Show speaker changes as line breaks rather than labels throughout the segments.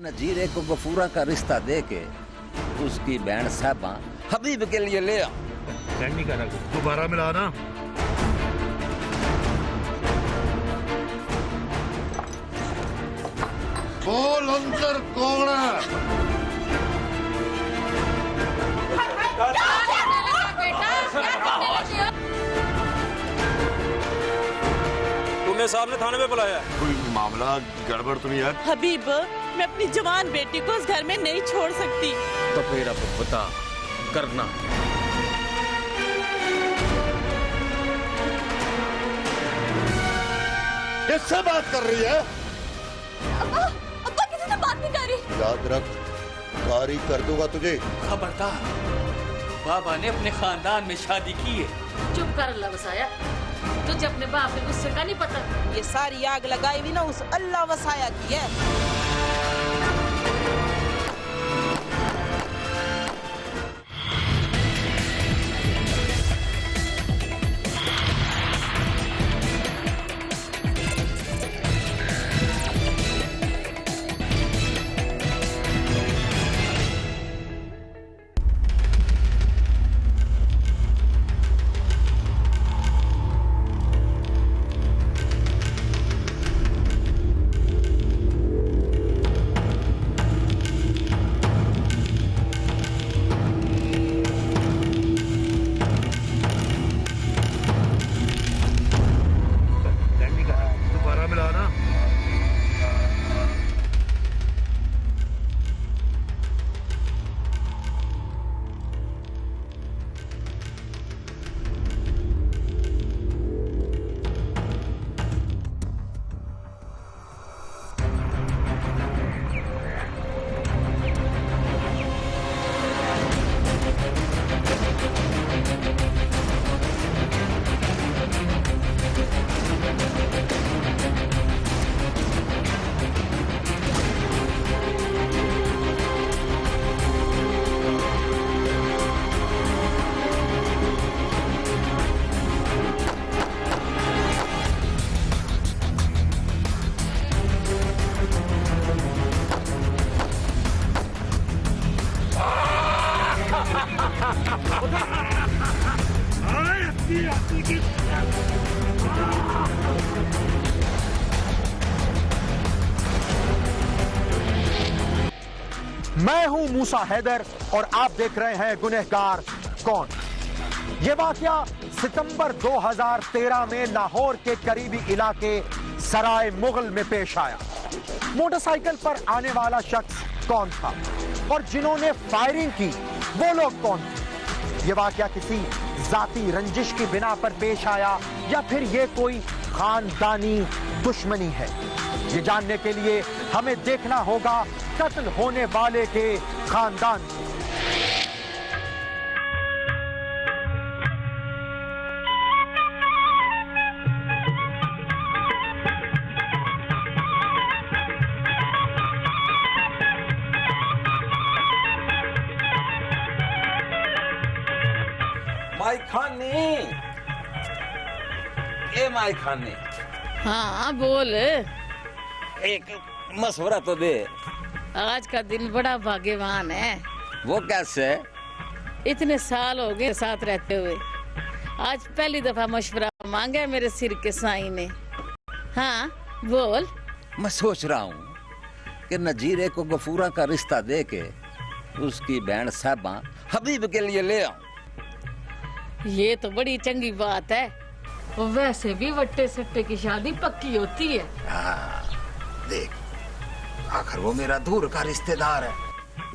नजीरे को गफूरा का रिश्ता दे के उसकी बहन साहबा हबीब के लिए ले आओ।
नहीं करना, दोबारा मिला ना।
बोल अंदर कौन है?
तुम्हें साहब ने थाने में बुलाया है।
कोई मामला गड़बड़ तो नहीं है?
हबीब, मैं अपनी जवान बेटी को उस घर में नहीं छोड़ सकती।
तो फिर अब बता करना।
किससे बात कर रही है?
अब्बा, अब्बा किसी से बात नहीं कर रही।
याद रख, कारी कर दूंगा तुझे।
खबरदार, बाबा ने अपने खानदान में शादी की है।
चुप कर अल्लाह वसाया, तुझे अपने बाप के गुस्से का नहीं पता।
ये सारी आग लगाई भी ना उस अल्लाह वसाया की है।
नहीं करना, दोबारा मिला ना।
मैं हूं मूसा हैदर और आप देख रहे हैं गुनहगार कौन। ये वाकया सितंबर 2013 में लाहौर के करीबी इलाके सराय मुगल में पेश आया। मोटरसाइकिल पर आने वाला शख्स कौन था और जिन्होंने फायरिंग की वो लोग कौन थे? ये वाकया किसी जाती रंजिश की बिना पर पेश आया या फिर ये कोई खानदानी दुश्मनी है? ये जानने के लिए हमें देखना होगा कत्ल होने वाले के खानदान को।
माई खानी, ए माई खानी,
हाँ बोल।
एक मशवरा तो दे।
आज का दिन बड़ा भाग्यवान है।
वो कैसे?
इतने साल हो गए साथ रहते हुए, आज पहली दफा मशवरा मांगा मेरे सिर के साईं ने। हाँ बोल।
मैं सोच रहा हूँ कि नजीरे को गफूरा का रिश्ता दे के उसकी बहन साहबा हबीब के लिए ले आओ।
ये तो बड़ी चंगी बात है। वैसे भी वट्टे सट्टे की शादी पक्की होती है।
देख, आखिर वो मेरा दूर का रिश्तेदार है,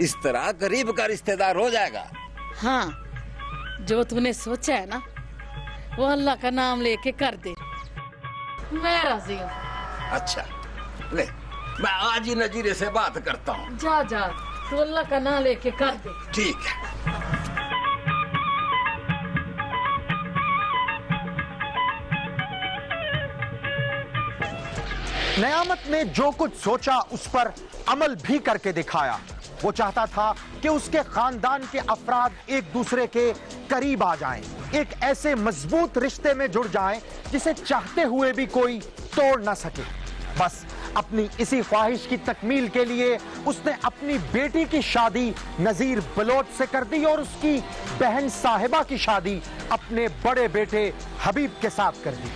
इस तरह करीब का रिश्तेदार हो जाएगा।
हाँ, जो तूने सोचा है ना वो अल्लाह का नाम लेके कर दे। मैं राजी हूँ।
अच्छा ले, मैं आज ही नजीरे से बात करता हूँ।
जा जा, तू अल्लाह का नाम लेके कर दे।
ठीक है।
नयामत ने जो कुछ सोचा उस पर अमल भी करके दिखाया। वो चाहता था कि उसके खानदान के अफराद एक दूसरे के करीब आ जाएं, एक ऐसे मजबूत रिश्ते में जुड़ जाएं जिसे चाहते हुए भी कोई तोड़ ना सके। बस अपनी इसी ख्वाहिश की तकमील के लिए उसने अपनी बेटी की शादी नजीर बलोच से कर दी और उसकी बहन साहिबा की शादी अपने बड़े बेटे हबीब के साथ कर दी।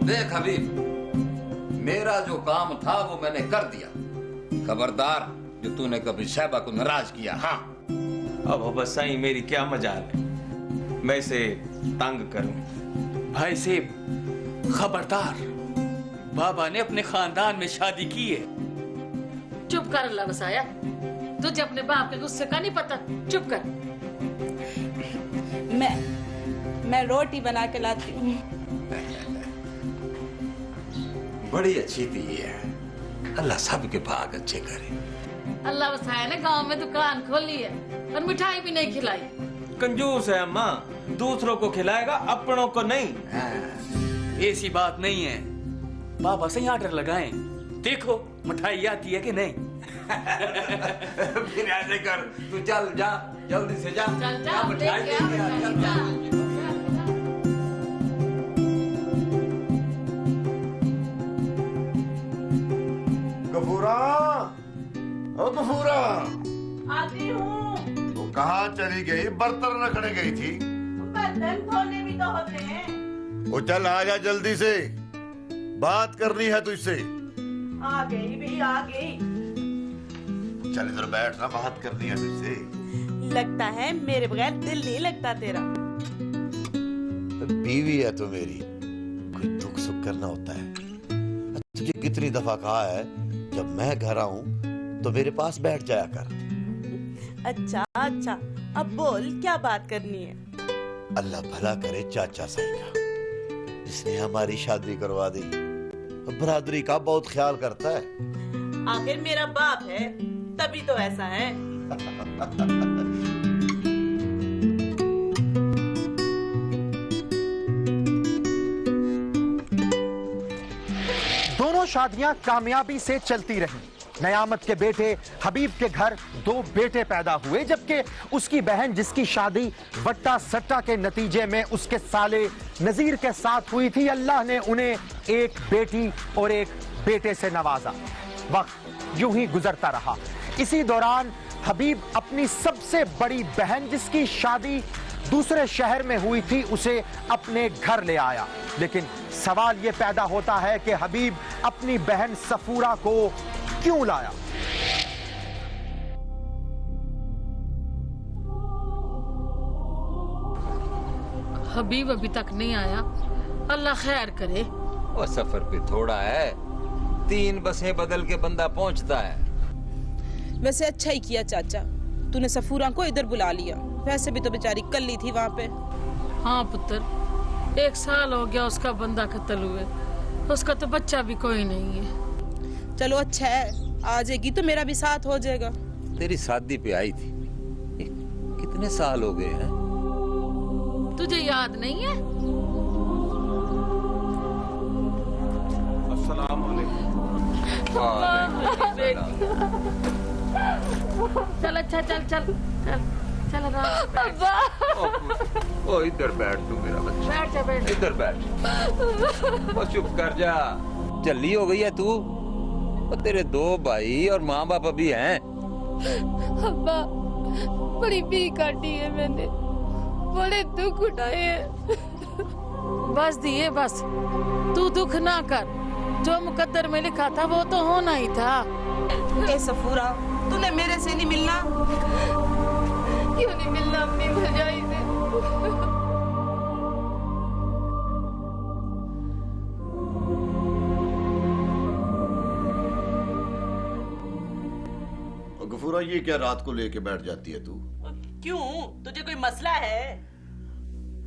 देख हबीब, मेरा जो काम था वो मैंने कर दिया। खबरदार जो तूने कभी साहिबा को नाराज किया। हाँ,
अब बस साईं मेरी क्या मजाल है, मैं इसे तंग करूं।
भाई साहब खबरदार, बाबा ने अपने खानदान में शादी की है।
चुप कर अल्लाह वसाया, तुझे अपने बाप के गुस्से का नहीं पता। चुप कर।
मैं रोटी बना के लाती हूँ।
बड़ी अच्छी थी है, अल्लाह सबके भाग अच्छे करे।
अल्लाह वसाया ने गांव में दुकान खोली है और मिठाई भी नहीं खिलाई।
कंजूस है अम्मा, दूसरों को खिलाएगा अपनों को नहीं।
ऐसी बात नहीं है, बाबा से ऑर्डर लगाएं, देखो मिठाई आती है कि नहीं।
फिर ऐसे कर, तू चल जा, जल्दी से जा।
चल जा,
मिठाई
लेके आ,
लेके आ,
चल जा।
गफूरा, ओ गफूरा,
आती हूँ।
तो कहाँ चली गई? बर्तन रखने गई थी।
बर्तन धोने भी तो होते हैं।
वो चल आ जा जल्दी से, बात करनी है तुझसे।
आ गई भी आ गई।
चल इधर बैठ ना, बात करनी है तुझसे।
लगता है मेरे बगैर दिल नहीं लगता तेरा।
बीवी है तो मेरी, कोई दुख सुख करना होता है। तुझे कितनी दफा कहा है जब मैं घर आऊं तो मेरे पास बैठ जाया कर।
अच्छा अच्छा, अब बोल क्या बात करनी है?
अल्लाह भला करे चाचा साई का, जिसने हमारी शादी करवा दी। बरादरी का बहुत ख्याल करता है।
आखिर मेरा बाप है, तभी तो ऐसा है।
दोनों शादियां कामयाबी से चलती रहीं। नयामत के बेटे हबीब के घर 2 बेटे पैदा हुए, जबकि उसकी बहन जिसकी शादी वट्टा सट्टा के नतीजे में उसके साले नजीर के साथ हुई थी, अल्लाह ने उन्हें एक बेटी और एक बेटे से नवाजा। वक्त यूं ही गुजरता रहा। इसी दौरान हबीब अपनी सबसे बड़ी बहन जिसकी शादी दूसरे शहर में हुई थी उसे अपने घर ले आया। लेकिन सवाल यह पैदा होता है कि हबीब अपनी बहन सफूरा को क्यों लाया?
हबीब अभी तक नहीं आया, अल्लाह खैर करे।
वो सफर पे थोड़ा है, 3 बसें बदल के बंदा पहुंचता है।
वैसे अच्छा ही किया चाचा, तूने सफूरा को इधर बुला लिया। वैसे भी तो बेचारी कल्ली थी वहाँ पे।
हाँ पुत्र, 1 साल हो गया उसका बंदा कत्ल हुए, उसका तो बच्चा भी कोई नहीं है।
चलो अच्छा है, आ जाएगी तो मेरा भी साथ हो जाएगा।
तेरी शादी पे आई थी, कितने साल हो गए हैं?
तुझे याद नहीं है?
अस्सलाम वालेकुम।
चल अच्छा, चल चल चल चल
ओ इधर बैठ तू मेरा बच्चा,
बैठ जा, बैठ।
इधर बैठ। बस चुप कर जा, जल्दी हो गई है तू। और तेरे 2 भाई और माँ बाप अभी हैं।
अब्बा, बड़ी भी काटी है मैंने, बड़े दुख उठाए हैं।
बस दिए बस, तू दुख ना कर, जो मुकद्दर में लिखा था वो तो होना ही था।
ए सफूरा, तूने मेरे से नहीं मिलना?
क्यों नहीं मिलना अपनी भरजाई से?
गफूरा, ये क्या रात को लेके बैठ जाती है तू?
क्यों, तुझे कोई मसला है?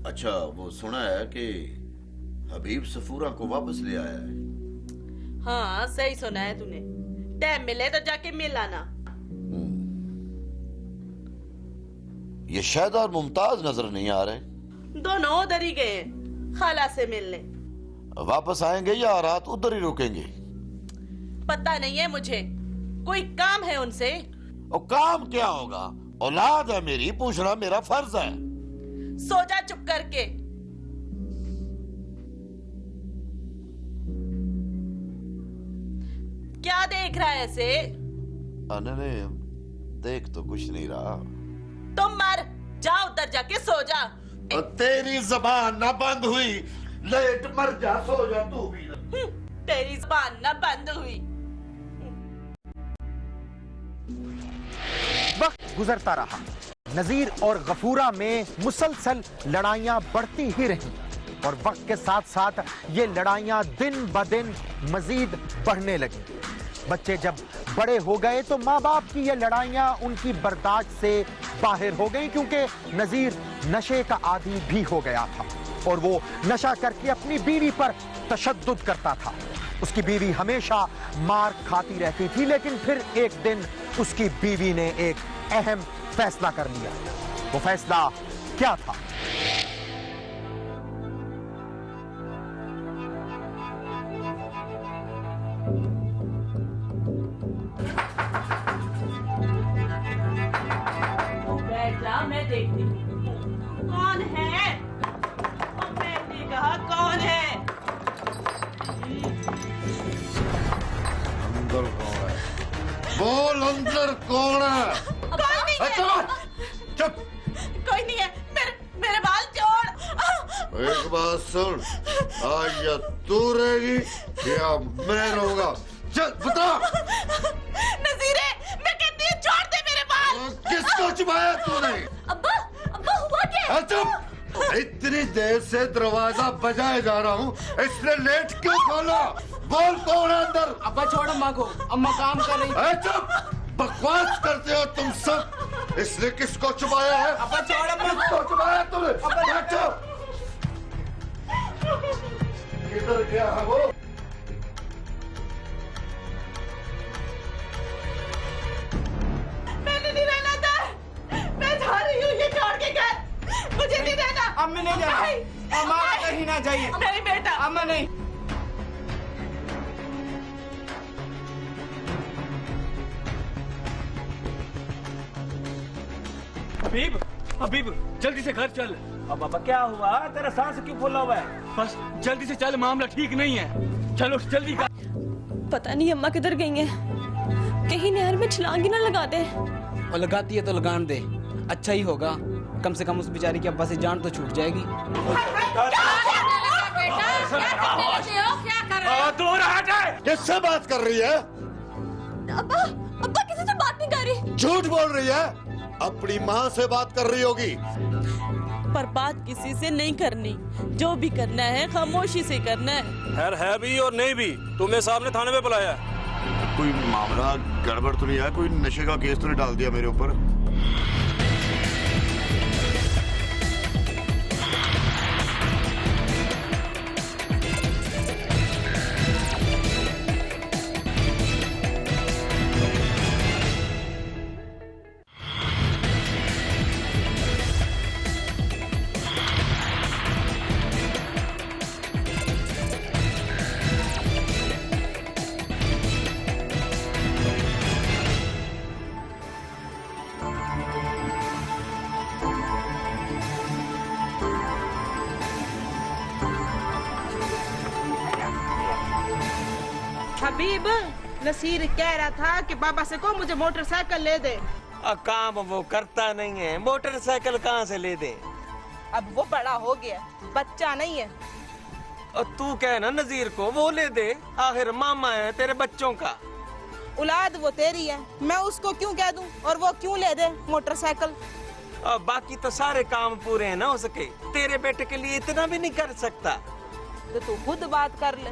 अच्छा, वो सुना है कि हबीब सफूरा को वापस ले आया है।
हाँ सही सुना है तूने। टाइम मिले तो जाके मिल आना।
ये शायद और मुमताज नजर नहीं आ रहे।
दोनों उधर ही गए खाला से मिलने।
वापस आएंगे या रात उधर ही रुकेंगे?
पता नहीं है मुझे, कोई काम है उनसे।
और काम क्या होगा, औलाद है मेरी, पूछना मेरा फर्ज है।
सो जा चुप करके। क्या देख रहा है ऐसे?
नहीं, देख तो कुछ नहीं रहा।
तुम मर जा, उधर जाके सो जा।
और तेरी जबान ना बंद हुई, लेट मर जा, सो जा तू भी।
तेरी जुबान ना बंद हुई।
वक्त गुजरता रहा, नजीर और गफूरा में मुसलसल लड़ाइयां बढ़ती ही रहीं और वक्त के साथ साथ ये लड़ाइयां दिन ब दिन मजीद बढ़ने लगी। बच्चे जब बड़े हो गए तो माँ बाप की ये लड़ाइयां उनकी बर्दाश्त से बाहर हो गई, क्योंकि नजीर नशे का आदी भी हो गया था और वो नशा करके अपनी बीवी पर तशद्दुद करता था। उसकी बीवी हमेशा मार खाती रहती थी, लेकिन फिर एक दिन उसकी बीवी ने एक अहम फैसला कर लिया। वो फैसला क्या था?
बैठ जा, मैं देखती हूँ कौन है। मैंने कहा कौन है?
अंदर कौन है? बोल, अंदर कौन है?
कोई नहीं है।
चुप।
कोई नहीं है। मेरे बाल छोड़।
एक बात सुन, आज या तू रहेगी या मैं रहूंगा। चल बता।
नजीरे, मैं कहती हूँ छोड़ दे मेरे बाल।
किसको छुपाया तूने?
अब्बा अब्बा हुआ क्या?
चुप। इतनी देर से दरवाजा बजाए जा रहा हूँ, इसने लेट क्यों खोला? बोल, कौन है अंदर?
अब्बा छोड़ अम्मा को, अम्मा काम कर रही।
चुप, बकवास करते हो तुम सब। इसने किसको छुपाया है?
अब्बा छोड़ अम्मा को।
किसको छुपाया तुमने? चुप। किधर गया है वो?
मैंने नहीं रहना था। मैं जा रही हूँ ये छोड़ के घर। मुझे नहीं रहना।
अम्मी नहीं जाना, अम्मा कहीं ना जाइए।
नहीं बेटा,
अम्मा नहीं। हबीब, हबीब जल्दी से घर चल।
अब बाबा क्या हुआ? तेरा सांस क्यों फूला हुआ है?
बस जल्दी से चल, मामला ठीक नहीं है। चलो जल्दी कर।
पता नहीं अम्मा किधर गई हैं। कहीं नहर में छलांग ही ना लगा दे।
और लगाती है तो लगान दे, अच्छा ही होगा। कम से कम उस बेचारी की अब्बा से जान तो छूट जाएगी।
दूर हट।
किससे बात कर रही है?
अब्बा अब्बा किसी से बात नहीं कर रही।
झूठ बोल रही है। अपनी माँ से बात कर रही होगी।
पर बात किसी से नहीं करनी। जो भी करना है खामोशी से करना है।
खैर है भी और नहीं भी, तुम्हें साहब ने थाने में बुलाया है।
कोई मामला गड़बड़ तो नहीं है? कोई नशे का केस तो नहीं डाल दिया मेरे ऊपर?
हबीब, नसीर कह रहा था कि बाबा से को मुझे मोटरसाइकिल ले दे।
काम वो करता नहीं है, मोटरसाइकिल कहाँ से ले दे?
अब वो बड़ा हो गया, बच्चा नहीं है।
और तू कह ना नजीर को वो ले दे, आखिर मामा है तेरे बच्चों का।
औलाद वो तेरी है, मैं उसको क्यों कह दूं और वो क्यों ले दे मोटरसाइकिल?
और बाकी तो सारे काम पूरे हैं ना हो सके, तेरे बेटे के लिए इतना भी नहीं कर सकता।
तो तू खुद बात कर ले।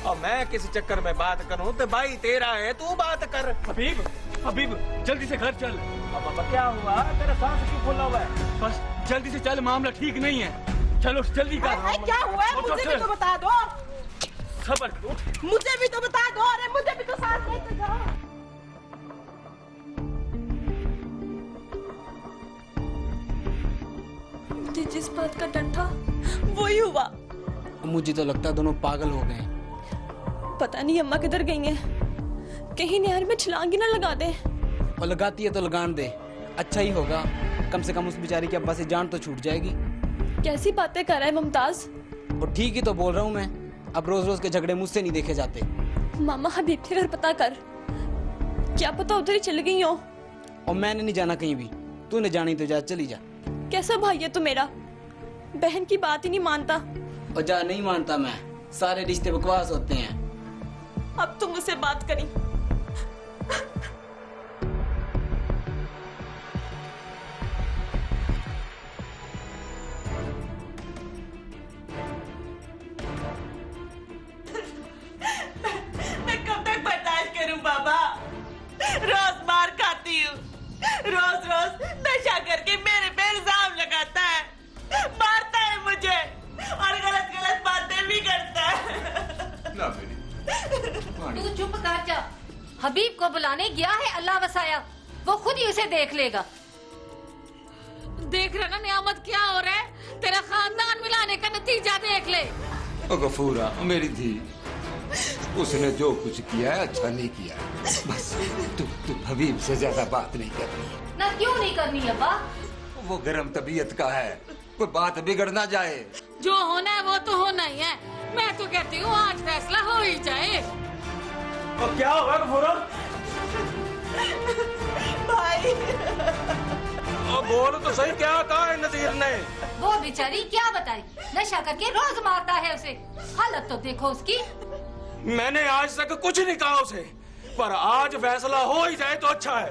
और मैं किसी चक्कर में बात करूं तो भाई तेरा है, तू बात कर।
हबीब, हबीब जल्दी से घर चल।
अब बाबा क्या हुआ? तेरा सांस क्यों फूला हुआ है?
बस जल्दी से चल, मामला ठीक नहीं है। चलो जल्दी कर।
क्या हुआ है? मुझे भी तो बता दो।
सबर करो।
मुझे भी तो बता दो। अरे मुझे भी तो साथ लेके जाओ।
मुझे जिस बात का डर था
वही हुआ।
मुझे तो लगता है दोनों पागल हो गए।
पता नहीं अम्मा किधर गई हैं। कहीं नहर में छलांग ही ना लगा दे।
और लगाती है तो लगान दे, अच्छा ही होगा, कम से कम उस बेचारी की अब्बा से जान तो छूट जाएगी।
कैसी बातें कर रहा है मुमताज?
और ठीक ही तो बोल रहा हूँ मैं, अब रोज रोज के झगड़े मुझसे नहीं देखे जाते।
मामा हबीब के घर पता कर, क्या पता उधर ही चली गई हो।
और मैंने नहीं जाना कहीं भी, तूने जानी तो जा, चली जा।
कैसा भाई है तू मेरा, बहन की बात ही नहीं मानता।
और जा, नहीं मानता मैं, सारे रिश्ते बकवास होते हैं।
अब तुम मुझसे बात करी।
मैं कब तक बर्दाश्त करूं बाबा? रोज मार खाती हूँ, रोज रोज नशा करके मेरे पे इल्जाम लगाता है, मारता है मुझे और गलत गलत बातें भी करता है।
ना बेटी,
तू चुप कर जा। हबीब को बुलाने गया है, अल्लाह वसाया, वो खुद ही उसे देख लेगा। देख रहा ना नियामत क्या हो रहा है, तेरा खानदान मिलाने का नतीजा देख ले।
ओ गफूरा, मेरी धी, उसने जो कुछ किया है अच्छा नहीं किया। बस तू हबीब से ज्यादा बात नहीं करनी है।
ना क्यों नहीं करनी अब्बा?
वो गर्म तबीयत का है, कोई बात बिगड़ ना जाए।
जो होना है वो तो होना ही है। मैं तो कहती हूँ आज फैसला हो ही जाए।
और क्या हुआ गफूरा?
भाई
बोल तो सही, क्या कहा है नजीर ने?
वो बेचारी क्या बताई, नशा करके रोज मारता है उसे। हालत तो देखो उसकी।
मैंने आज तक कुछ नहीं कहा उसे, पर आज फैसला हो ही जाए तो अच्छा है।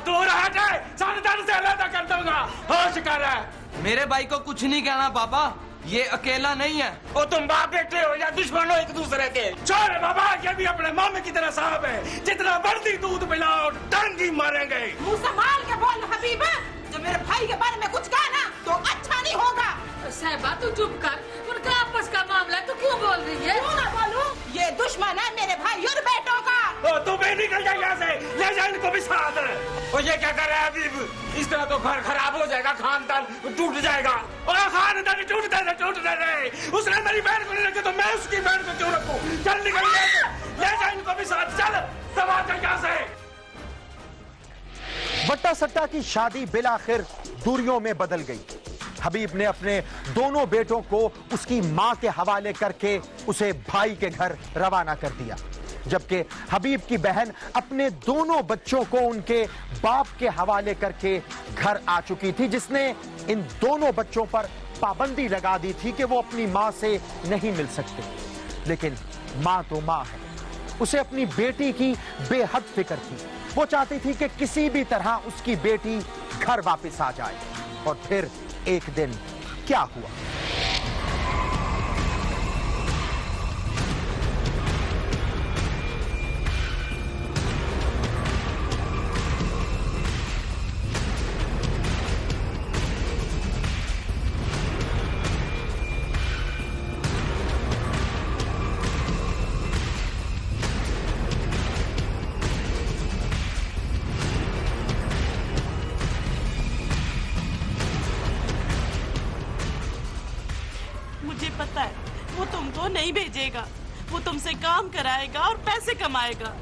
दूर हटे, सावधान से अलग कर दूंगा। होश कर है।
मेरे भाई को कुछ नहीं कहना पापा, ये अकेला नहीं है।
और तुम बाप बेटे हो या दुश्मन हो एक दूसरे के? छोड़ बाबा, ये भी अपने मामे की तरह साहब है, जितना मर्जी दूध पिलाओ डंगी मारेंगे।
मुंह संभाल के बोल हबीब, जो मेरे भाई के बारे में कुछ कहा ना तो अच्छा नहीं होगा।
साहिबा तू चुप कर, उनका आपस का मामला तू क्यों बोल रही है?
क्यों ना बोलूं? ये दुश्मन है मेरे भाई और बेटों का।
तू भी निकल जा यहाँ से, ले जा इनको भी साथ। और ये क्या कर रहा है हबीब? इस तरह तो घर खराब हो जाएगा, खानदान टूट जाएगा। और खानदान टूटते रहे। उसने मेरी बहन को नहीं रखी तो मैं उसकी बहन को क्यों रखूं? चल निकल, ले जा इनको भी साथ। चल दबा कर यहाँ से।
वट्टा सट्टा की शादी बिलाखिर दूरियों में बदल गई। हबीब ने अपने दोनों बेटों को उसकी मां के हवाले करके उसे भाई के घर रवाना कर दिया, जबकि हबीब की बहन अपने दोनों बच्चों को उनके बाप के हवाले करके घर आ चुकी थी, जिसने इन दोनों बच्चों पर पाबंदी लगा दी थी कि वो अपनी मां से नहीं मिल सकते। लेकिन मां तो मां है, उसे अपनी बेटी की बेहद फिक्र थी। वो चाहती थी कि किसी भी तरह उसकी बेटी घर वापस आ जाए। और फिर एक दिन क्या हुआ?
मुझे पता है वो तुमको नहीं भेजेगा, वो तुमसे काम कराएगा और पैसे कमाएगा।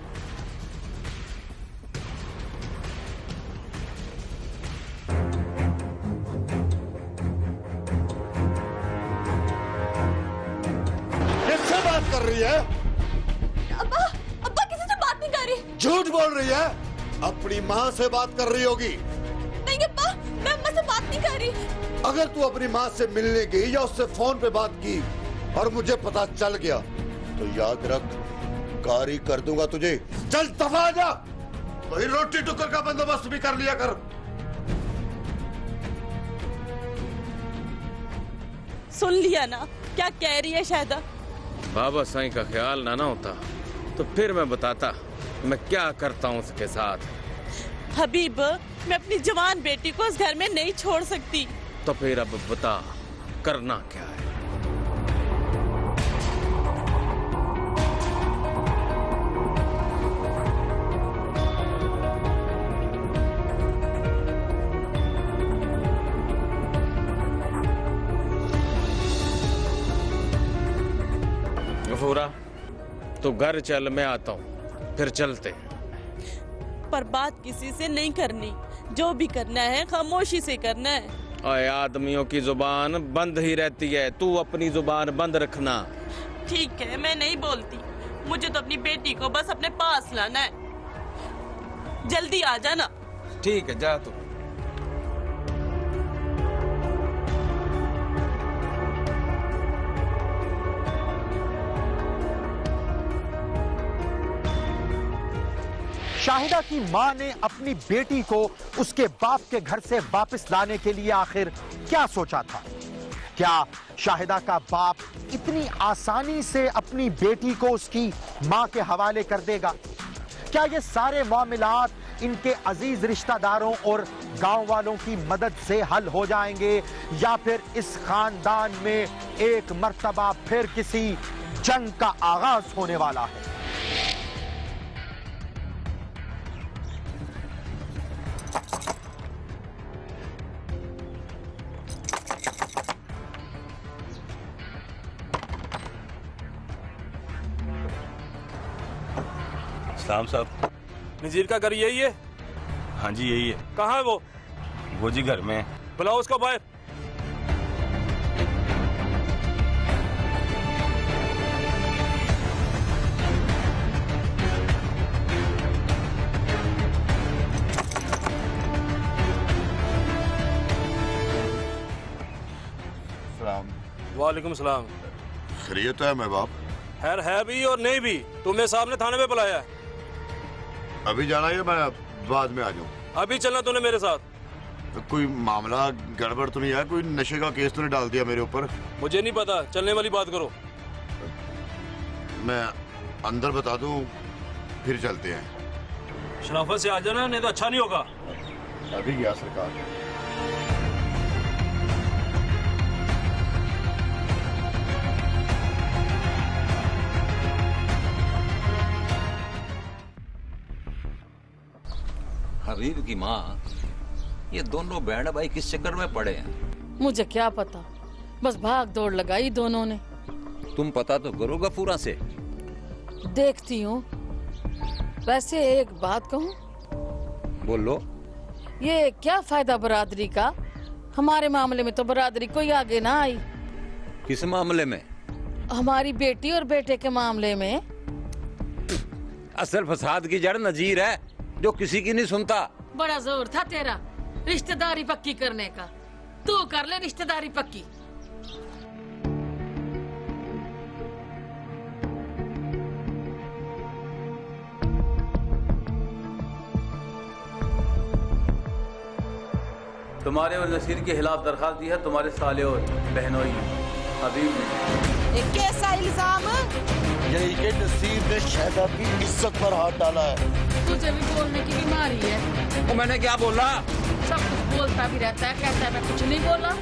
किससे बात कर रही है?
अब्बा, अब्बा किसी से बात नहीं कर रही।
झूठ बोल रही है। अपनी माँ से बात कर रही होगी।
नहीं अब्बा, मैं अम्मा से बात नहीं कर रही।
अगर तू अपनी माँ से मिलने गई या उससे फोन पे बात की और मुझे पता चल गया तो याद रख, गारी कर दूंगा तुझे। चल दफा जा। तो ही रोटी टुकर का बंदोबस्त भी कर लिया कर।
सुन लिया ना क्या कह रही है शायदा?
बाबा साईं का ख्याल ना होता तो फिर मैं बताता मैं क्या करता हूँ उसके साथ।
हबीब, मैं अपनी जवान बेटी को उस घर में नहीं छोड़ सकती।
तो फिर अब बता करना क्या है? गफूरा,
तू घर चल, मैं आता हूँ, फिर चलते हैं।
पर बात किसी से नहीं करनी, जो भी करना है खामोशी से करना है।
ओए, आदमियों की जुबान बंद ही रहती है, तू अपनी जुबान बंद रखना।
ठीक है, मैं नहीं बोलती। मुझे तो अपनी बेटी को बस अपने पास लाना है। जल्दी आ जाना।
ठीक है, जा तू।
शाहिदा की मां ने अपनी बेटी को उसके बाप के घर से वापस लाने के लिए आखिर क्या सोचा था? क्या शाहिदा का बाप इतनी आसानी से अपनी बेटी को उसकी मां के हवाले कर देगा? क्या ये सारे मामलात इनके अजीज रिश्तेदारों और गांव वालों की मदद से हल हो जाएंगे, या फिर इस खानदान में एक मर्तबा फिर किसी जंग का आगाज होने वाला है?
सलाम साहब।
नजीर का घर यही है?
हाँ जी यही है।
कहाँ है
वो जी घर में।
बुलाओ उसको बाहर।
सलाम।
वालेकुम सलाम।
खैरियत है मैं बाप?
खैर है भी और नहीं भी, तुम्हें साहब ने थाने में बुलाया है।
अभी जाना है, मैं बाद में आ जाऊँ?
अभी चलना तूने मेरे साथ।
तो कोई मामला गड़बड़ तो नहीं है? कोई नशे का केस तो नहीं डाल दिया मेरे ऊपर?
मुझे नहीं पता, चलने वाली बात करो।
मैं अंदर बता दूं, फिर चलते हैं।
शराफत से आ जाना, नहीं तो अच्छा नहीं होगा।
अभी गया सरकार।
हबीब की माँ, ये दोनों बहन भाई किस चक्कर में पड़े हैं?
मुझे क्या पता, बस भाग दौड़ लगाई दोनों ने।
तुम पता तो करो गफूरा से।
देखती हूँ। वैसे एक बात कहूँ?
बोलो।
ये क्या फायदा बरादरी का? हमारे मामले में तो बरादरी कोई आगे ना आई।
किस मामले में?
हमारी बेटी और बेटे के मामले में।
असल फसाद की जड़ नजीर है, जो किसी की नहीं सुनता।
बड़ा जोर था तेरा रिश्तेदारी पक्की करने का। तू कर ले रिश्तेदारी पक्की।
तुम्हारे और नसीर के खिलाफ दरखास्त दी है तुम्हारे साले और बहनोई हबीब ने।
कैसा इल्जाम?
यही के नसीर ने शाहिदा की इज्जत पर हाथ डाला है।
तुझे भी बोलने की बीमारी है।
वो मैंने क्या बोला?
सब कुछ बोलता भी रहता है, कहता है मैं कुछ नहीं बोला।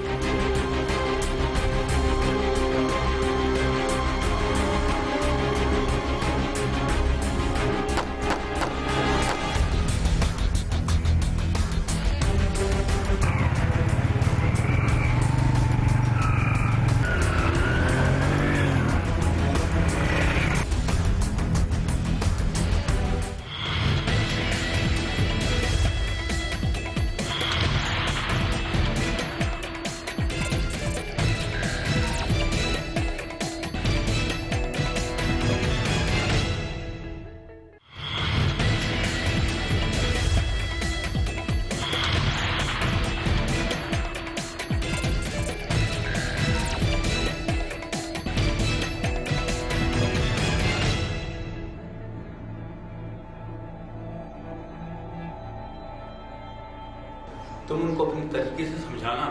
तुम उनको अपनी तरीके से समझाना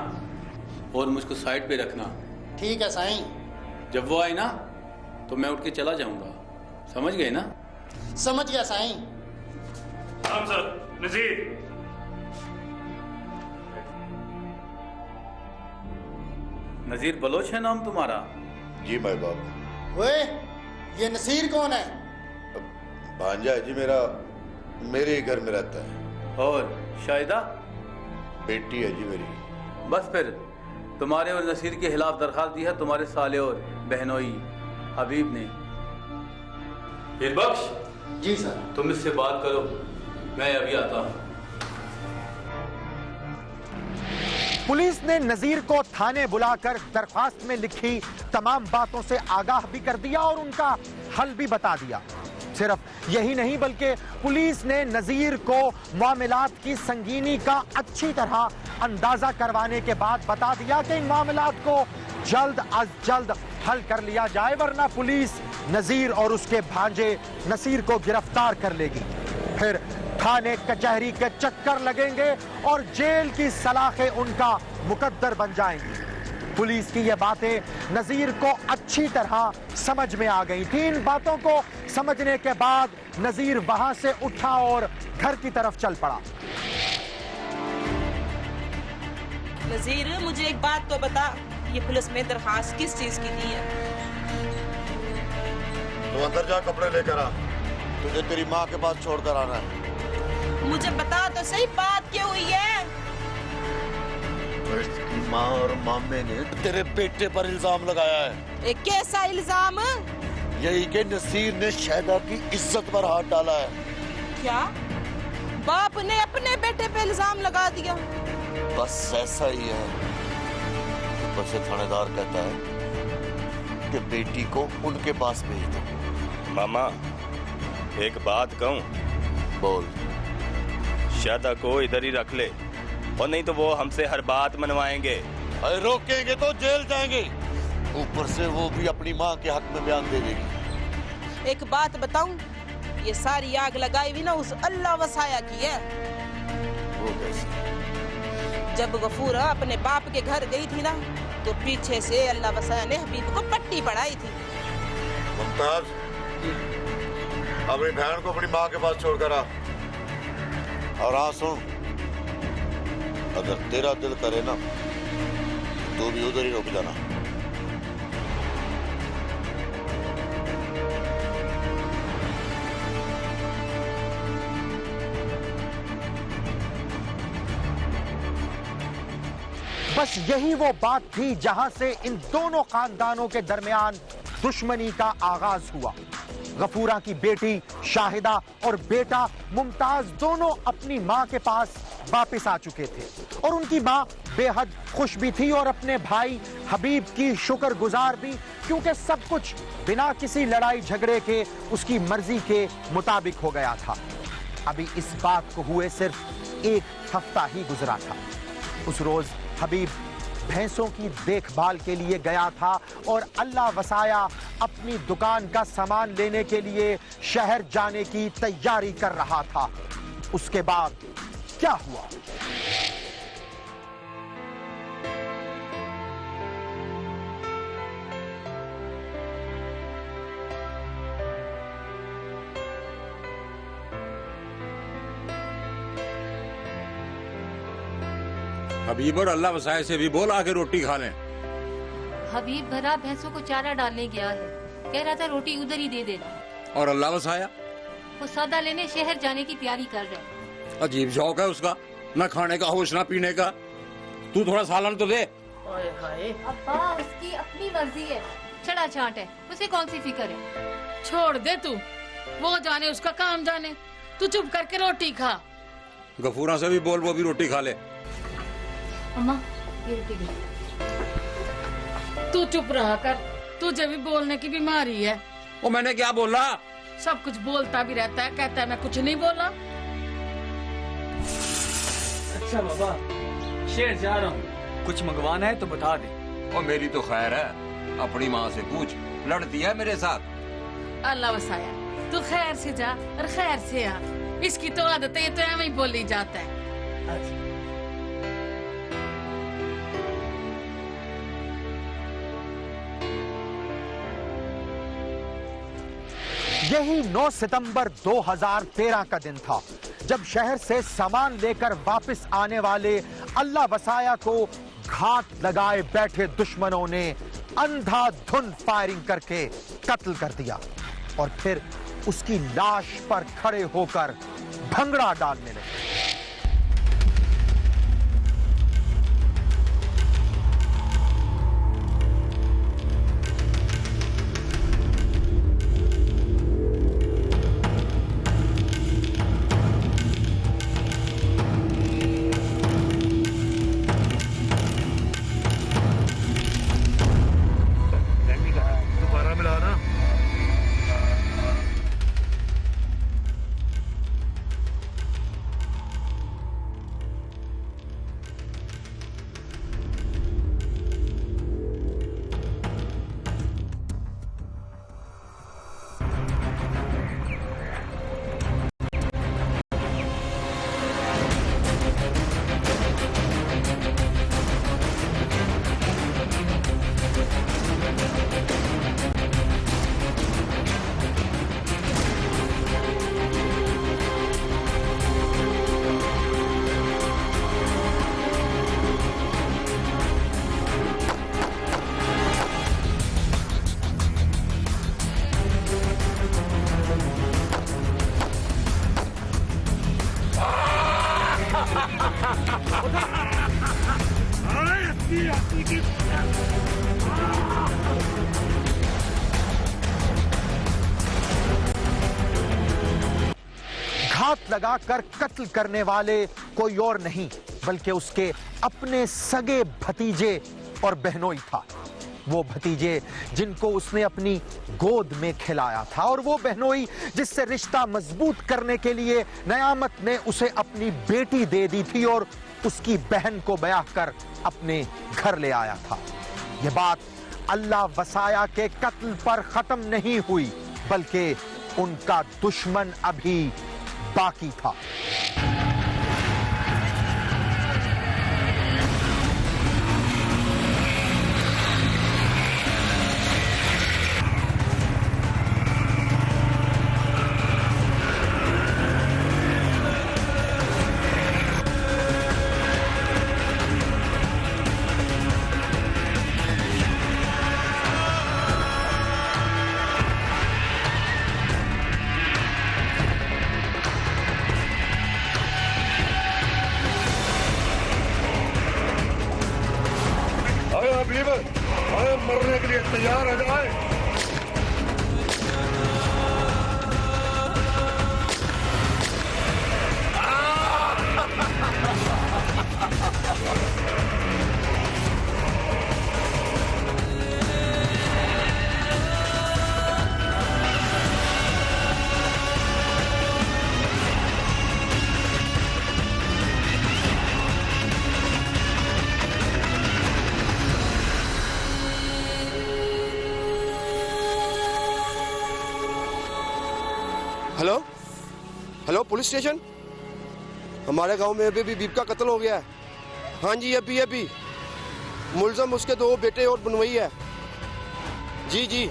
और मुझको साइड पे रखना।
ठीक है साईं।
जब वो आए ना तो मैं उठ के चला जाऊंगा, समझ गए ना?
समझ गया साईं।
हम सर नजीर।
नजीर बलोच है नाम तुम्हारा?
जी मैं बाप।
ओए, ये नसीर कौन है?
भांजा है जी मेरा, मेरे ही घर में रहता है।
और शाहिदा?
बेटी है जी मेरी।
बस फिर तुम्हारे और नसीर के खिलाफ दरखास्त दी है तुम्हारे साले और बहनोई हबीब ने। वीरबख्श,
जी सर।
तुम इससे बात करो, मैं अभी आता हूँ।
पुलिस ने नजीर को थाने बुलाकर दरख्वास्त में लिखी तमाम बातों से आगाह भी कर दिया और उनका हल भी बता दिया। सिर्फ यही नहीं बल्कि पुलिस ने नजीर को मामलात की संगीनी का अच्छी तरह अंदाजा करवाने के बाद बता दिया कि इन मामलात को जल्द अज जल्द हल कर लिया जाए, वरना पुलिस नजीर और उसके भांजे नसीर को गिरफ्तार कर लेगी। फिर थाने कचहरी के चक्कर लगेंगे और जेल की सलाखें उनका मुकद्दर बन जाएंगी। पुलिस की ये बातें नजीर को अच्छी तरह समझ में आ गई थी। इन बातों को समझने के बाद नजीर वहां से उठा और घर की तरफ चल पड़ा।
नजीर, मुझे एक बात तो बता, ये पुलिस में दरखास्त किस चीज की दी है?
तो अंदर जा, कपड़े लेकर आ, तुझे तेरी माँ के पास छोड़कर आना है।
मुझे बता तो सही, बात क्या हुई है?
इसकी माँ और मामे ने तेरे बेटे पर इल्जाम लगाया है।
एक कैसा इल्जाम?
यही कि नसीर ने शहदा की इज्जत पर हाथ डाला है।
क्या बाप ने अपने बेटे पे इल्जाम लगा दिया?
बस ऐसा ही है। ऊपर से थानेदार कहता है कि बेटी को उनके पास भेज दो।
मामा, एक बात कहूँ?
बोल।
शादा को इधर ही रख ले, और नहीं तो वो हमसे हर बात मनवाएंगे।
अरे रोकेंगे तो जेल जाएंगे, ऊपर से वो भी अपनी माँ के हक में बयान दे देगी।
एक बात बताऊं, ये सारी आग लगाई हुई ना उस अल्लाह वसाया की है।
वो कैसे?
जब गफूरा अपने बाप के घर गई थी ना, तो पीछे से अल्लाह वसाया ने हबीब को पट्टी पढ़ाई थी।
मुमताज, अपनी बहन को अपनी माँ के पास छोड़कर आ। और हाँ सुन, अगर तेरा दिल करे ना तो भी उधर ही रुक जाना।
बस यही वो बात थी जहां से इन दोनों खानदानों के दरमियान दुश्मनी का आगाज हुआ। गफूरा की बेटी शाहिदा और बेटा मुमताज दोनों अपनी मां के पास वापस आ चुके थे और उनकी मां बेहद खुश भी थी और अपने भाई हबीब की शुक्रगुजार भी, क्योंकि सब कुछ बिना किसी लड़ाई झगड़े के उसकी मर्जी के मुताबिक हो गया था। अभी इस बात को हुए सिर्फ एक हफ्ता ही गुजरा था। उस रोज हबीब भैंसों की देखभाल के लिए गया था और अल्लाह वसाया अपनी दुकान का सामान लेने के लिए शहर जाने की तैयारी कर रहा था। उसके बाद क्या हुआ?
हबीब और अल्लाह वसाए से भी बोल आके रोटी खा लें।
हबीब भरा भैंसों को चारा डालने गया है, कह रहा था रोटी उधर ही दे देना।
और अल्लाह वसाया?
वो सौदा लेने शहर जाने की तैयारी कर रहे हैं।
अजीब शौक है उसका, ना खाने का होश ना पीने का। तू थोड़ा सालन तो दे।
अब्बा, उसकी अपनी मर्जी है, चढ़ा चाट है, उसे कौन सी फिक्र है?
छोड़ दे तू, वो जाने उसका काम जाने, तू चुप करके रोटी खा।
गफूरा से भी बोल, वो भी रोटी खा ले।
अम्मा, ये रोटी दे।
तू चुप रहा कर, तुझे भी बोलने की बीमारी है।
वो मैंने क्या बोला?
सब कुछ बोलता भी रहता है, कहता है मैं कुछ नहीं बोला।
अच्छा बाबा, शहर जा रहा हूँ, कुछ मंगवाना है तो बता दे।
और मेरी तो खैर है, अपनी माँ से पूछ, लड़ती है मेरे साथ।
अल्लाह वसाया, तू खैर से जा और खैर से आ। इसकी तो आदत है, ये तो ऐਵੇਂ ही बोली जाता है।
अच्छा।
यही 9 सितंबर 2013 का दिन था जब शहर से सामान लेकर वापस आने वाले अल्लाह वसाया को घात लगाए बैठे दुश्मनों ने अंधाधुन फायरिंग करके कत्ल कर दिया और फिर उसकी लाश पर खड़े होकर भंगड़ा डालने लगे। घात लगाकर कत्ल करने वाले कोई और नहीं बल्कि उसके अपने सगे भतीजे और बहनोई था। वो भतीजे जिनको उसने अपनी गोद में खिलाया था और वो बहनोई जिससे रिश्ता मजबूत करने के लिए नयामत ने उसे अपनी बेटी दे दी थी और उसकी बहन को ब्याह कर अपने घर ले आया था। ये बात अल्लाह वसाया के कत्ल पर खत्म नहीं हुई बल्कि उनका दुश्मन अभी बाकी था।
मरने के लिए तैयार हो जाए।
Hello hello, police station. हमारे गांव में अभी बीप का कत्ल हो गया है। हाँ जी, अभी मुलजम उसके 2 बेटे और बनवई है। जी जी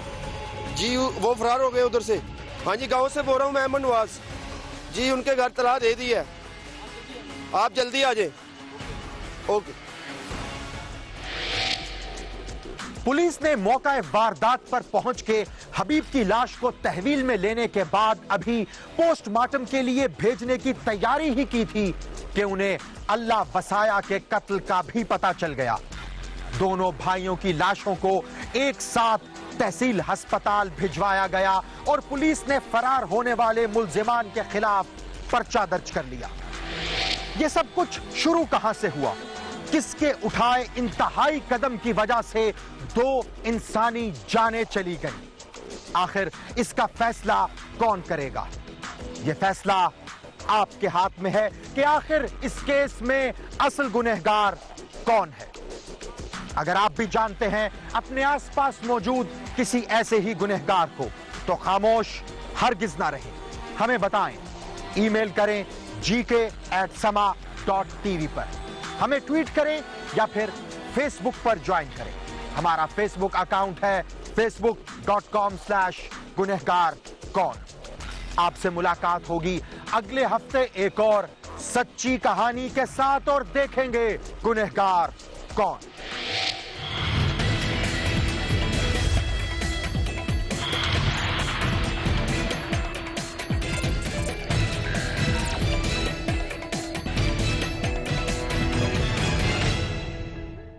जी, वो फरार हो गए उधर से। हाँ जी, गांव से बोल रहा हूँ मैं, अहमद नवाज जी। उनके घर तलाह दे दी है, आप जल्दी आ जाए। ओके।
पुलिस ने मौका वारदात पर पहुंच के हबीब की लाश को तहवील में लेने के बाद अभी पोस्टमार्टम के लिए भेजने की तैयारी ही की थी कि उन्हें अल्लाह वसाया के कत्ल का भी पता चल गया। दोनों भाइयों की लाशों को एक साथ तहसील अस्पताल भिजवाया गया और पुलिस ने फरार होने वाले मुल्जिमान के खिलाफ पर्चा दर्ज कर लिया। यह सब कुछ शुरू कहां से हुआ? किसके उठाए इंतहाई कदम की वजह से 2 इंसानी जानें चली गई? आखिर इसका फैसला कौन करेगा? यह फैसला आपके हाथ में है कि आखिर इस केस में असल गुनहगार कौन है। अगर आप भी जानते हैं अपने आसपास मौजूद किसी ऐसे ही गुनहगार को, तो खामोश हरगिज ना रहें, हमें बताएं। ईमेल करें gk@sama.tv पर, हमें ट्वीट करें या फिर फेसबुक पर ज्वाइन करें। हमारा फेसबुक अकाउंट है facebook.com/गुनहगार कौन। आपसे मुलाकात होगी अगले हफ्ते एक और सच्ची कहानी के साथ और देखेंगे गुनहगार कौन।